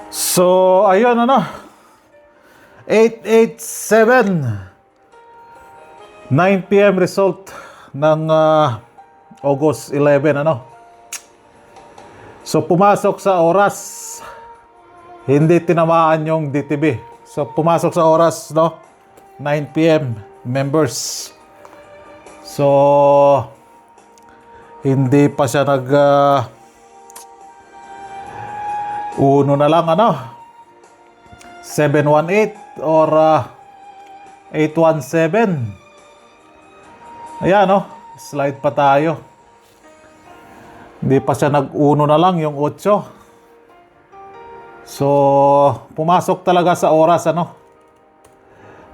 So, ayun 8:87, 9 PM result ng August 11 So, pumasok sa oras, hindi tinamaan yung DTB. So, pumasok sa oras, 9 PM, members. So, hindi pa siya uno na lang, 718 or 817. Ayan, slide pa tayo. Hindi pa siya nag-uno na lang yung 8. So, pumasok talaga sa oras,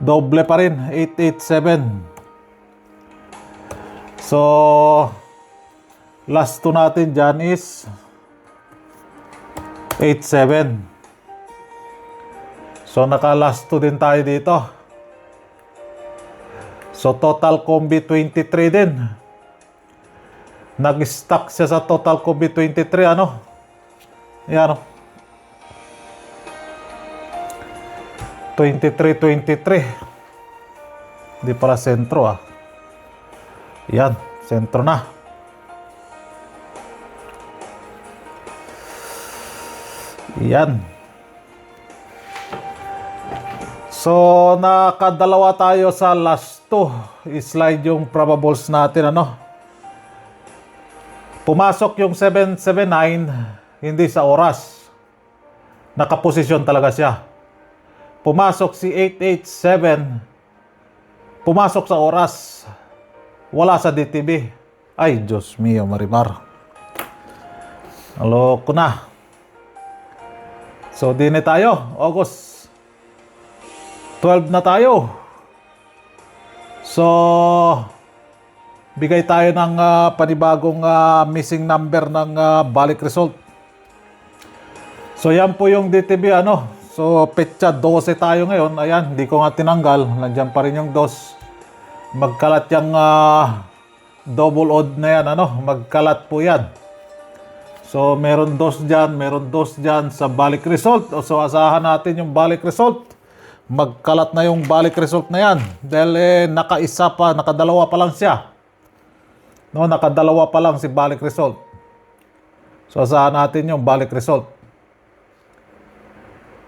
doble pa rin, 887. So, last 2 natin dyan is 87. So, naka-last 2 din tayo dito. So, total combi 23 din. Nag-stuck siya sa total combi 23, Ayan, 23. Hindi para sentro, Yan, sentro na. Yan. So, nakadalawa tayo sa last 2. I-slide yung probables natin, Pumasok yung 779, hindi sa oras. Nakaposisyon talaga siya. Pumasok si 887, pumasok sa oras. Wala sa DTB. Ay, Diyos mio, Marimar. Aloko na. So, din tayo. August 12 na tayo. So, bigay tayo ng panibagong missing number ng balik result. So, yan po yung DTB, So, petsa 12 tayo ngayon. Ayan, hindi ko nga tinanggal. Nandiyan pa rin yung 2. Magkalat yung double odd na yan, Magkalat po yan. So, meron 2 dyan, meron 2 dyan sa balik result. So, asahan natin yung balik result. Magkalat na yung balik result na yan. Dahil nakaisa pa, nakadalawa pa lang siya. Nakadalawa pa lang si balik result. So, asahan natin yung balik result.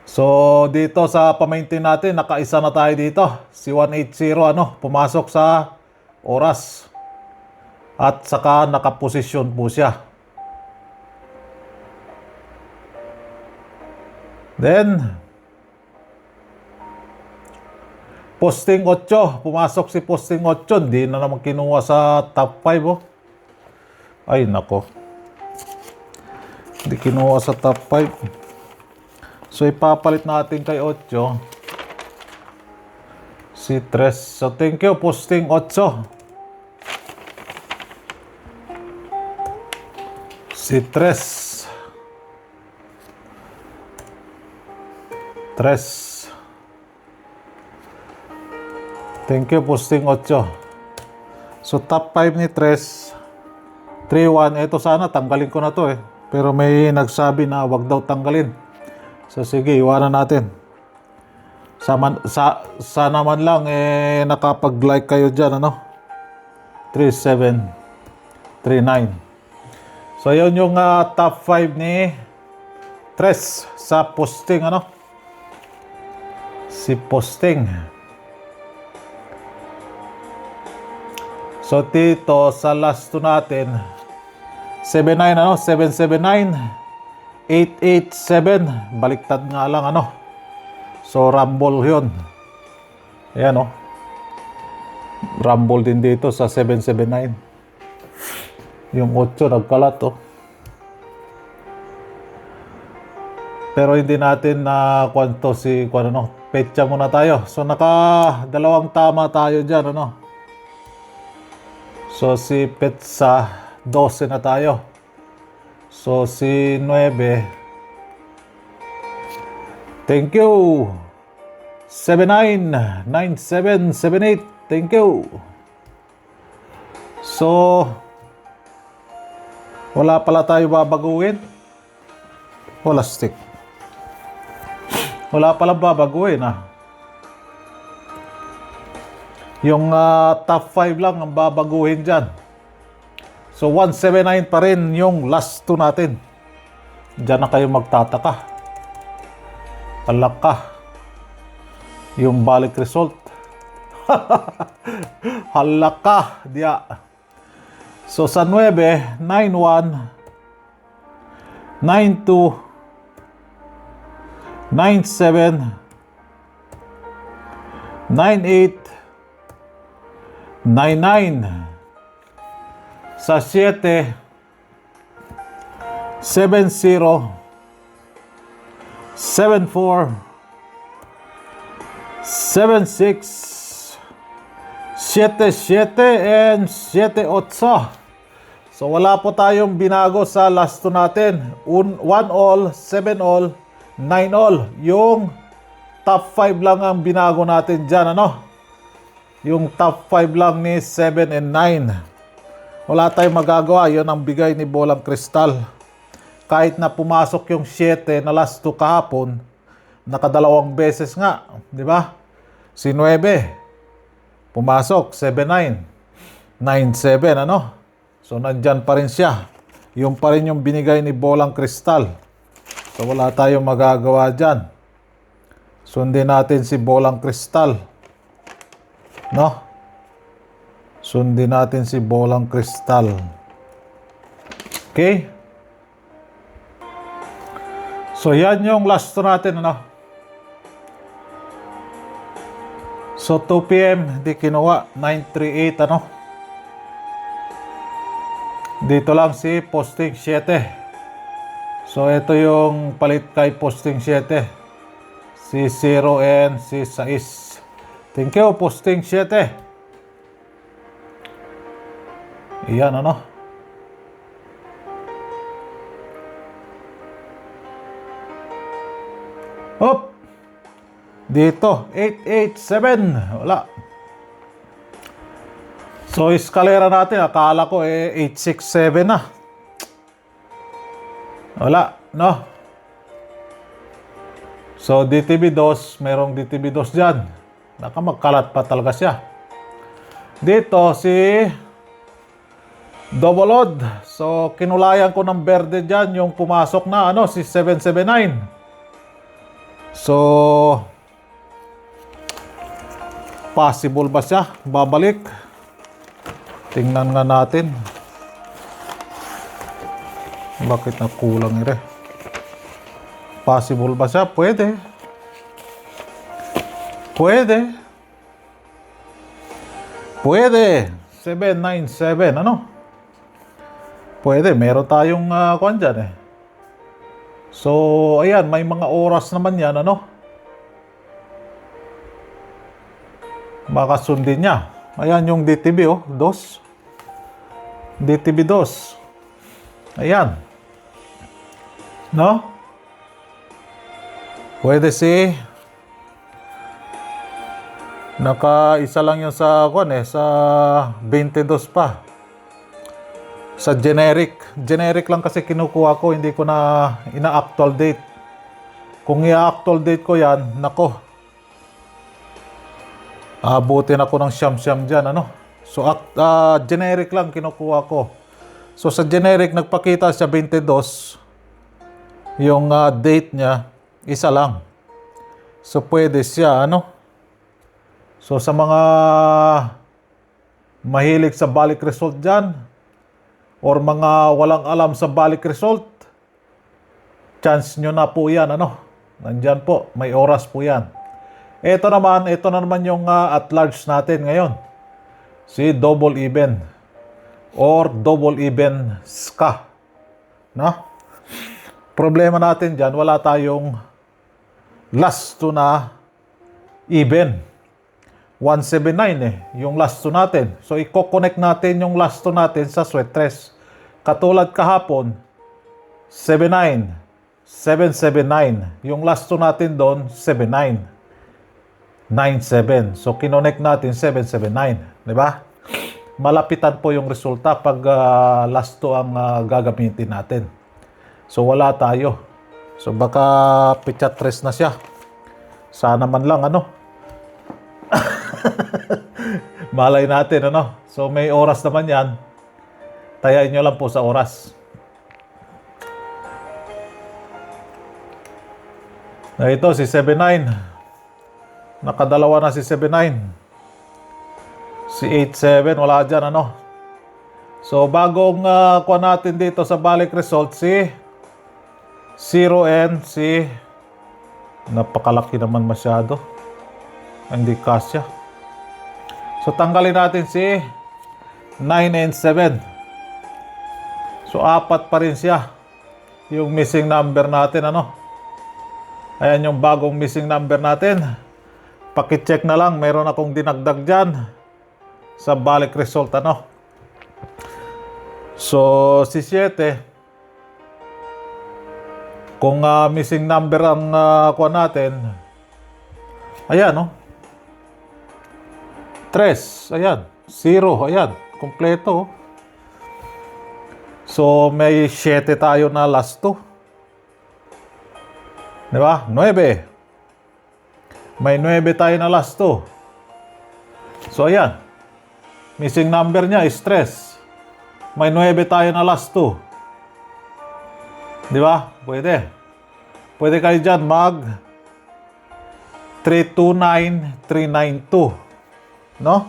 So, dito sa pamaintain natin, nakaisa na tayo dito. Si 180, pumasok sa oras. At saka nakaposisyon po siya. Then, posting 8. Pumasok si posting 8. Hindi na naman kinuha sa top 5, Ay, nako. Hindi kinuha sa top 5. So, ipapalit natin kay 8 si 3. So, thank you, posting 8. Si 3. Thank you, posting 8. So, top 5 ni 3. 3-1. Ito sana, tanggalin ko na to Pero may nagsabi na wag daw tanggalin. So, sige, iwanan natin. Sana man lang, nakapag-like kayo dyan, 3739. So, yun yung top 5 ni Tres sa posting, Si posting. So, dito, sa last 2 natin, 79, 779. 887, baliktad nga lang, So, rumble yun. Ayan, rumble din dito sa 779. Yung 8, nagkalat, Pero hindi natin na kwanto petsa muna tayo. So, dalawang tama tayo dyan, So, si petsa, 12 na tayo. So, si 9. Thank you. 799778. Thank you. So, wala pala tayo babaguhin. Wala stick. Wala palang babaguhin Yung top 5 lang ang babaguhin dyan. So 179 pa rin yung last 2 natin. Diyan na kayo magtataka. Alaka. Yung balik result. Halaka. Diya. So sa 9, 91, 92, 97, 98, 99. Sa 7, 70, 74, 76, 77, and 78. So wala po tayong binago sa last 2 natin. 1 all, 7 all, 9 all. Yung top 5 lang ang binago natin dyan, Yung top 5 lang ni 7 and 9. Wala tayong magagawa. Yun ang bigay ni Bolang Kristal. Kahit na pumasok yung 7 na last 2 kahapon, nakadalawang beses nga. Di ba? Si 9, pumasok, 7-9. 9-7, So, nandyan pa rin siya. Yung pa rin yung binigay ni Bolang Kristal. So, wala tayong magagawa dyan. Sundin natin si Bolang Kristal. Sundin natin si Bolang Kristal. Okay? So, yan yung last 2 natin, So, 2 PM, di kinuha. 938, Dito lang si posting 7. So, ito yung palit kay posting 7. Si 0 and si 6. Thank you, posting 7. Iyan, Hop! Dito, 887. Wala. So, eskalera natin. Akala ko 867 na. Wala, So, DTB2, merong DTB2 dyan. Magkalat pa talaga siya. Dito, si double odd. So, kinulayan ko ng berde dyan yung pumasok na, si 779. So, possible ba siya? Babalik. Tingnan nga natin. Bakit na kulang Possible ba siya? Pwede. Pwede. Pwede. 797, Pwede. Meron tayong kuwan dyan So, ayan. May mga oras naman yan, Baka sundin niya. Ayan yung DTB, 2. DTB 2. Ayan. Pwede si naka-isa lang yun sa sa 22 pa. Sa generic. Generic lang kasi kinukuha ko, hindi ko na ina-actual date. Kung i-actual date ko yan, nako. Abutin ako ng siyam-siyam dyan, So, generic lang kinukuha ko. So, sa generic, nagpakita siya 22. Yung date niya, isa lang. So, pwede siya, So, sa mga mahilig sa balik result dyan, or mga walang alam sa balik result, chance nyo na po yan, Nandyan po, may oras po yan. Ito na naman yung at large natin ngayon. Si double even or double even ska. Problema natin dyan, wala tayong last 2 na even. 179 yung last 2 natin. So, i-connect natin yung last 2 natin sa sweatress. Katulad kahapon, 79, 779. Yung last 2 natin doon, 79. 97. So, kinonect natin 779. Diba? Malapitan po yung resulta pag last 2 ang gagamitin natin. So, wala tayo. So, baka pichat tres na siya. Sana man lang, ano. Malay natin, ano. So, may oras naman yan. Tayain nyo lang po sa oras. Na ito, si 79. Nakadalawa na si 79. Si 87, wala dyan, ano. So, bagong kuha natin dito sa balik result, si 0N, si napakalaki naman masyado. Hindi kasya. So, tanggalin natin si 9 and 7. So, 4 pa rin siya. Yung missing number natin, ano. Ayan yung bagong missing number natin. Paki-check na lang, meron akong dinagdag dyan sa balik result, ano. So, si 7, kung missing number ang kuha natin, ayan, no. 3, ayan. 0, ayan. Kompleto. So, may 7 tayo na last 2. Di ba? 9. May 9 tayo na last 2. So, ayan. Missing number niya is 3. May 9 tayo na last 2. Di ba? Pwede. Pwede kayo dyan mag 329, 392. No?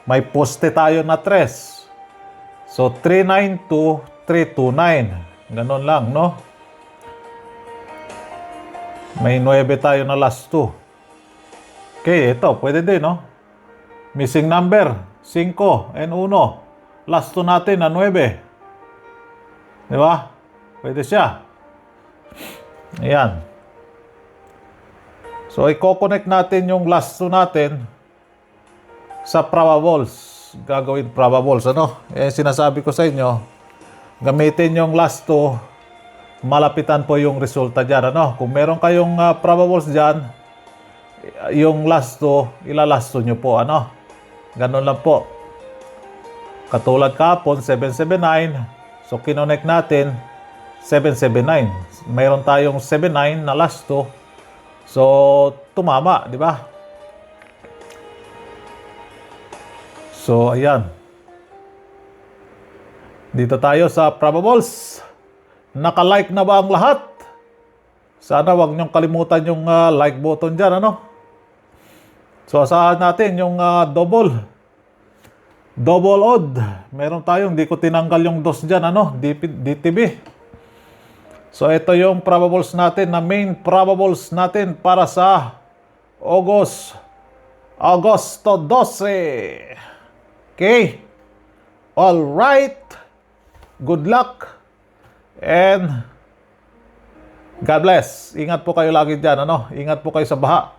May poste tayo na 3. So, 392, 329. Ganon lang, no? May 9 tayo na last 2. Okay, ito. Pwede din, no? Missing number, 5 and 1. Last 2 natin na 9. Di ba? Pwede siya. Ayan. So, i-connect natin yung last 2 natin sa probables. Gagawin probables, ano? Eh, sinasabi ko sa inyo, gamitin yung last 2, malapitan po yung resulta dyan, ano? Kung meron kayong probables dyan, yung last 2, ilalast 2 nyo po, ano? Ganun lang po. Katulad kahapon, 779. So, kinonect natin, 779. Mayroon tayong 79 na last 2. So, tumama, di ba? So, ayan. Dito tayo sa probables. Naka-like na ba ang lahat? Sana wag niyong kalimutan yung like button dyan, ano? So, asahan natin yung double odd. Meron tayong, di ko tinanggal yung dos dyan, ano? DTB. So, ito yung probables natin, na main probables natin para sa Agosto 12. Okay. All right. Good luck. And God bless. Ingat po kayo lagi dyan, ano? Ingat po kayo sa baha.